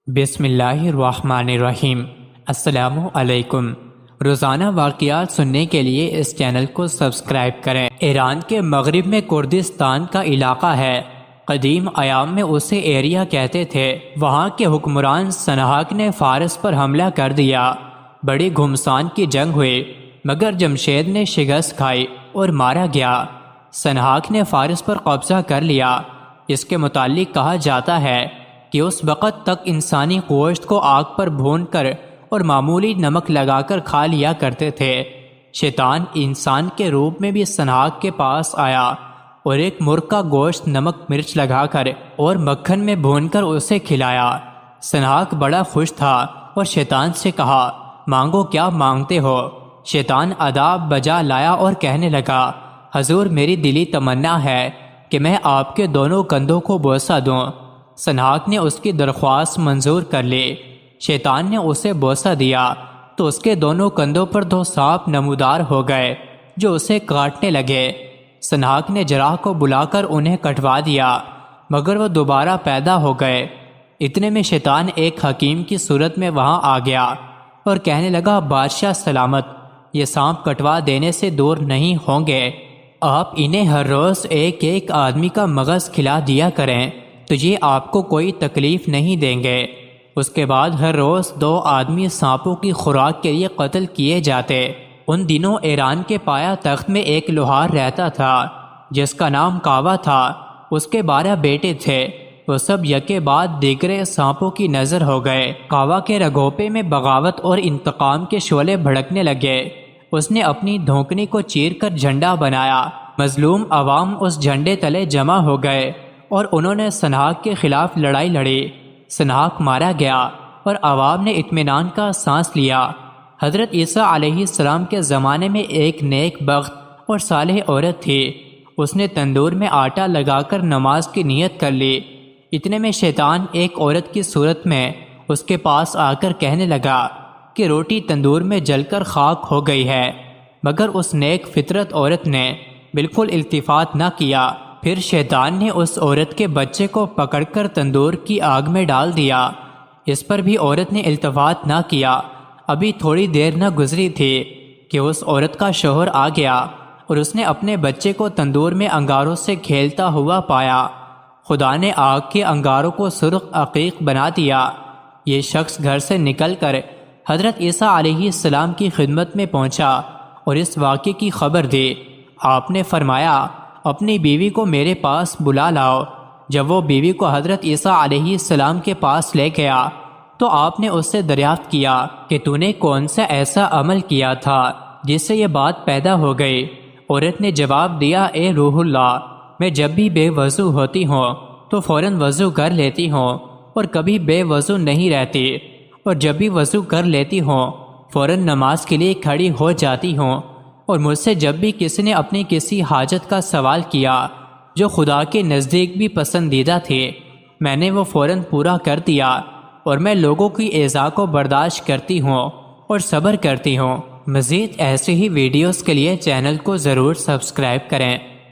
بسم اللہ الرحمن الرحیم۔ السلام علیکم۔ روزانہ واقعات سننے کے لیے اس چینل کو سبسکرائب کریں۔ ایران کے مغرب میں کردستان کا علاقہ ہے۔ قدیم ایام میں اسے ایریا کہتے تھے۔ وہاں کے حکمران سنہاک نے فارس پر حملہ کر دیا۔ بڑی گھمسان کی جنگ ہوئی، مگر جمشید نے شکست کھائی اور مارا گیا۔ سنہاک نے فارس پر قبضہ کر لیا۔ اس کے متعلق کہا جاتا ہے کہ اس وقت تک انسانی گوشت کو آگ پر بھون کر اور معمولی نمک لگا کر کھا لیا کرتے تھے۔ شیطان انسان کے روپ میں بھی سنہاک کے پاس آیا اور ایک مرغ کا گوشت نمک مرچ لگا کر اور مکھن میں بھون کر اسے کھلایا۔ سنہاک بڑا خوش تھا اور شیطان سے کہا، مانگو کیا مانگتے ہو؟ شیطان عذاب بجا لایا اور کہنے لگا، حضور میری دلی تمنا ہے کہ میں آپ کے دونوں کندھوں کو بوسہ دوں۔ سنہاک نے اس کی درخواست منظور کر لی۔ شیطان نے اسے بوسہ دیا تو اس کے دونوں کندھوں پر 2 سانپ نمودار ہو گئے جو اسے کاٹنے لگے۔ سنہاک نے جراح کو بلا کر انہیں کٹوا دیا، مگر وہ دوبارہ پیدا ہو گئے۔ اتنے میں شیطان ایک حکیم کی صورت میں وہاں آ گیا اور کہنے لگا، بادشاہ سلامت، یہ سانپ کٹوا دینے سے دور نہیں ہوں گے۔ آپ انہیں ہر روز ایک ایک آدمی کا مغز کھلا دیا کریں تو یہ آپ کو کوئی تکلیف نہیں دیں گے۔ اس کے بعد ہر روز 2 آدمی سانپوں کی خوراک کے لیے قتل کیے جاتے۔ ان دنوں ایران کے پایا تخت میں ایک لوہار رہتا تھا جس کا نام کاوا تھا۔ اس کے 12 بیٹے تھے۔ وہ سب یکے بعد دیگرے سانپوں کی نظر ہو گئے۔ کاوا کے رگوپے میں بغاوت اور انتقام کے شعلے بھڑکنے لگے۔ اس نے اپنی دھونکنی کو چیر کر جھنڈا بنایا۔ مظلوم عوام اس جھنڈے تلے جمع ہو گئے اور انہوں نے سنہاک کے خلاف لڑائی لڑی۔ سنہاک مارا گیا اور عوام نے اطمینان کا سانس لیا۔ حضرت عیسیٰ علیہ السلام کے زمانے میں ایک نیک بخت اور صالح عورت تھی۔ اس نے تندور میں آٹا لگا کر نماز کی نیت کر لی۔ اتنے میں شیطان ایک عورت کی صورت میں اس کے پاس آ کر کہنے لگا کہ روٹی تندور میں جل کر خاک ہو گئی ہے، مگر اس نیک فطرت عورت نے بالکل التفات نہ کیا۔ پھر شیطان نے اس عورت کے بچے کو پکڑ کر تندور کی آگ میں ڈال دیا۔ اس پر بھی عورت نے التفات نہ کیا۔ ابھی تھوڑی دیر نہ گزری تھی کہ اس عورت کا شوہر آ گیا اور اس نے اپنے بچے کو تندور میں انگاروں سے کھیلتا ہوا پایا۔ خدا نے آگ کے انگاروں کو سرخ عقیق بنا دیا۔ یہ شخص گھر سے نکل کر حضرت عیسیٰ علیہ السلام کی خدمت میں پہنچا اور اس واقعے کی خبر دی۔ آپ نے فرمایا، اپنی بیوی کو میرے پاس بلا لاؤ۔ جب وہ بیوی کو حضرت عیسیٰ علیہ السلام کے پاس لے گیا تو آپ نے اس سے دریافت کیا کہ تو نے کون سا ایسا عمل کیا تھا جس سے یہ بات پیدا ہو گئی؟ عورت نے جواب دیا، اے روح اللہ، میں جب بھی بے وضو ہوتی ہوں تو فوراً وضو کر لیتی ہوں اور کبھی بے وضو نہیں رہتی، اور جب بھی وضو کر لیتی ہوں فوراً نماز کے لیے کھڑی ہو جاتی ہوں، اور مجھ سے جب بھی کسی نے اپنی کسی حاجت کا سوال کیا جو خدا کے نزدیک بھی پسندیدہ تھی، میں نے وہ فوراً پورا کر دیا، اور میں لوگوں کی ایذا کو برداشت کرتی ہوں اور صبر کرتی ہوں۔ مزید ایسے ہی ویڈیوز کے لیے چینل کو ضرور سبسکرائب کریں۔